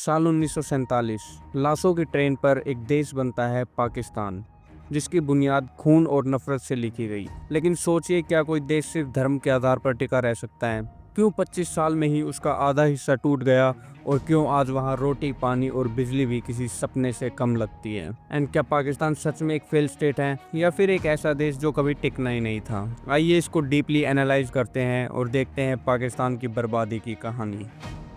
साल 1947 लाशों की ट्रेन पर एक देश बनता है पाकिस्तान, जिसकी बुनियाद खून और नफरत से लिखी गई। लेकिन सोचिए, क्या कोई देश सिर्फ धर्म के आधार पर टिका रह सकता है? क्यों 25 साल में ही उसका आधा हिस्सा टूट गया? और क्यों आज वहाँ रोटी, पानी और बिजली भी किसी सपने से कम लगती है? एंड क्या पाकिस्तान सच में एक फेल स्टेट है, या फिर एक ऐसा देश जो कभी टिकना ही नहीं था? आइए इसको डीपली एनालाइज करते हैं और देखते हैं पाकिस्तान की बर्बादी की कहानी।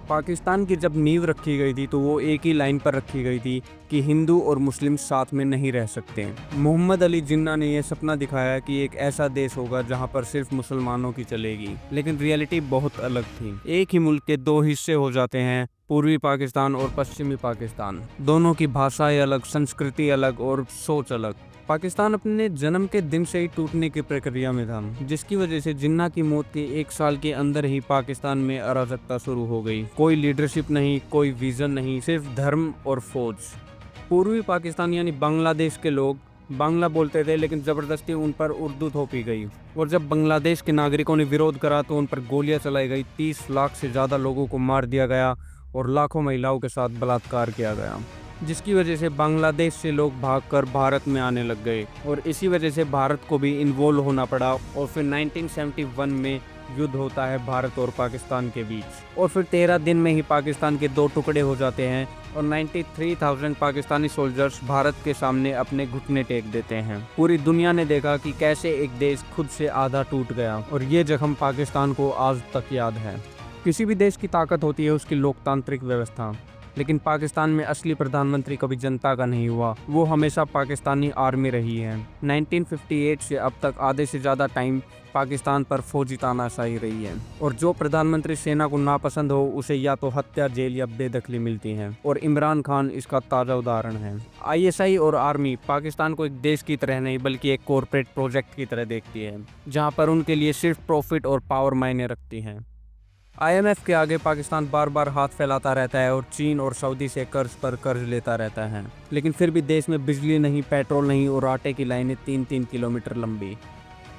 पाकिस्तान की जब नींव रखी गई थी तो वो एक ही लाइन पर रखी गई थी कि हिंदू और मुस्लिम साथ में नहीं रह सकते। मोहम्मद अली जिन्ना ने यह सपना दिखाया कि एक ऐसा देश होगा जहां पर सिर्फ मुसलमानों की चलेगी, लेकिन रियलिटी बहुत अलग थी। एक ही मुल्क के दो हिस्से हो जाते हैं, पूर्वी पाकिस्तान और पश्चिमी पाकिस्तान। दोनों की भाषाएं अलग, संस्कृति अलग और सोच अलग। पाकिस्तान अपने जन्म के दिन से ही टूटने की प्रक्रिया में था, जिसकी वजह से जिन्ना की मौत के एक साल के अंदर ही पाकिस्तान में अराजकता शुरू हो गई। कोई लीडरशिप नहीं, कोई विजन नहीं, सिर्फ धर्म और फौज। पूर्वी पाकिस्तान यानी बांग्लादेश के लोग बांग्ला बोलते थे, लेकिन ज़बरदस्ती उन पर उर्दू थोपी गई। और जब बांग्लादेश के नागरिकों ने विरोध करा तो उन पर गोलियां चलाई गई। 30 लाख से ज़्यादा लोगों को मार दिया गया और लाखों महिलाओं के साथ बलात्कार किया गया, जिसकी वजह से बांग्लादेश से लोग भागकर भारत में आने लग गए और इसी वजह से भारत को भी इन्वॉल्व होना पड़ा। और फिर 1971 में युद्ध होता है भारत और पाकिस्तान के बीच, और फिर 13 दिन में ही पाकिस्तान के दो टुकड़े हो जाते हैं और 93,000 पाकिस्तानी सोल्जर्स भारत के सामने अपने घुटने टेक देते हैं। पूरी दुनिया ने देखा कि कैसे एक देश खुद से आधा टूट गया, और ये जख्म पाकिस्तान को आज तक याद है। किसी भी देश की ताकत होती है उसकी लोकतांत्रिक व्यवस्था, लेकिन पाकिस्तान में असली प्रधानमंत्री कभी जनता का नहीं हुआ, वो हमेशा पाकिस्तानी आर्मी रही है। 1958 से अब तक आधे से ज़्यादा टाइम पाकिस्तान पर फौजी तानाशाही रही है, और जो प्रधानमंत्री सेना को नापसंद हो उसे या तो हत्या, जेल या बेदखली मिलती है, और इमरान खान इसका ताज़ा उदाहरण है। ISI और आर्मी पाकिस्तान को एक देश की तरह नहीं बल्कि एक कॉरपोरेट प्रोजेक्ट की तरह देखती है, जहाँ पर उनके लिए सिर्फ प्रॉफिट और पावर मायने रखती हैं। IMF के आगे पाकिस्तान बार बार हाथ फैलाता रहता है और चीन और सऊदी से कर्ज पर कर्ज लेता रहता है, लेकिन फिर भी देश में बिजली नहीं, पेट्रोल नहीं और आटे की लाइनें 3-3 किलोमीटर लंबी।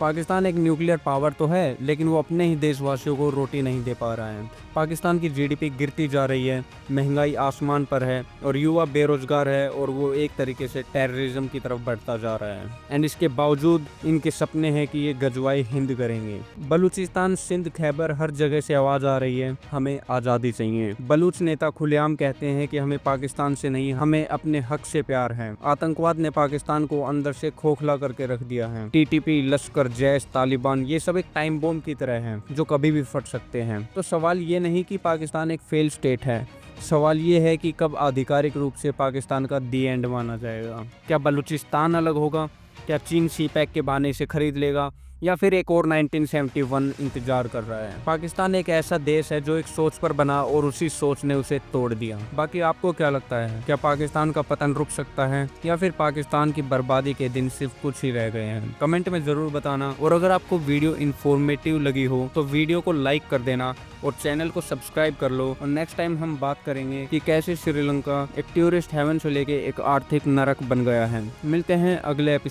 पाकिस्तान एक न्यूक्लियर पावर तो है, लेकिन वो अपने ही देशवासियों को रोटी नहीं दे पा रहा है। पाकिस्तान की GDP गिरती जा रही है, महंगाई आसमान पर है और युवा बेरोजगार है, और वो एक तरीके से टेररिज्म की तरफ बढ़ता जा रहा है। एंड इसके बावजूद इनके सपने हैं कि ये गजवाई हिंद करेंगे। बलूचिस्तान, सिंध, खैबर, हर जगह से आवाज़ आ रही है, हमें आज़ादी चाहिए। बलूच नेता खुलेआम कहते हैं कि हमें पाकिस्तान से नहीं, हमें अपने हक से प्यार है। आतंकवाद ने पाकिस्तान को अंदर से खोखला करके रख दिया है। TTP, लश्कर, जैश, तालिबान, ये सब एक टाइम बॉम्ब की तरह हैं जो कभी भी फट सकते हैं। तो सवाल ये नहीं कि पाकिस्तान एक फेल स्टेट है, सवाल ये है कि कब आधिकारिक रूप से पाकिस्तान का दी एंड माना जाएगा। क्या बलूचिस्तान अलग होगा? क्या चीन CPEC के बहाने से खरीद लेगा, या फिर एक और 1971 इंतजार कर रहा है? पाकिस्तान एक ऐसा देश है जो एक सोच पर बना और उसी सोच ने उसे तोड़ दिया। बाकी आपको क्या लगता है, क्या पाकिस्तान का पतन रुक सकता है, या फिर पाकिस्तान की बर्बादी के दिन सिर्फ कुछ ही रह गए हैं? कमेंट में ज़रूर बताना। और अगर आपको वीडियो इन्फॉर्मेटिव लगी हो तो वीडियो को लाइक कर देना और चैनल को सब्सक्राइब कर लो। और नेक्स्ट टाइम हम बात करेंगे कि कैसे श्रीलंका एक टूरिस्ट हेवन से लेके एक आर्थिक नरक बन गया है। मिलते हैं अगले एपिसोड।